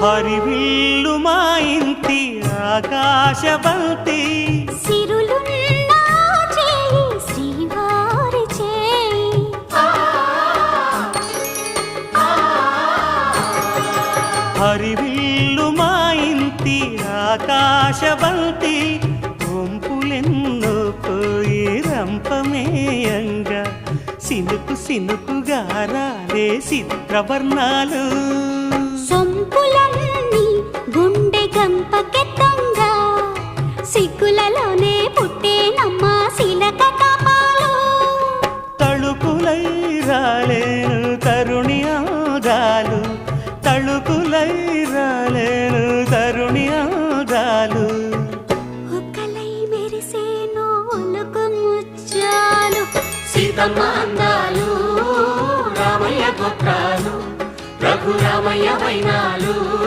హరివిల్లు మా ఇంటి ఆకాశబంతి సిరులున్న చేయి శ్రీవారి చేయి హరివిల్లు మా ఇంటి ఆకాశబంతి వంపులెన్నో పోయి రంపమేయంగా సినుకు సినుకుగా రాలే చిత్రవర్ణాలు సొంపులన్నీ గుండె గంపకెత్తంగా సిగ్గులలోనే పుట్టేనమ్మ శిలక కపాలు తళుకులై రాలేను తరుణి ఆగాలు తళుకులై రాలేను తరుణి ఆగాలు ఒక్కలై మెరిసేను ఒలుకు ముచ్చాలు సీతమ్మ అందాలు రామయ్య గోత్రాలు రఘురామయ్య వైనాలు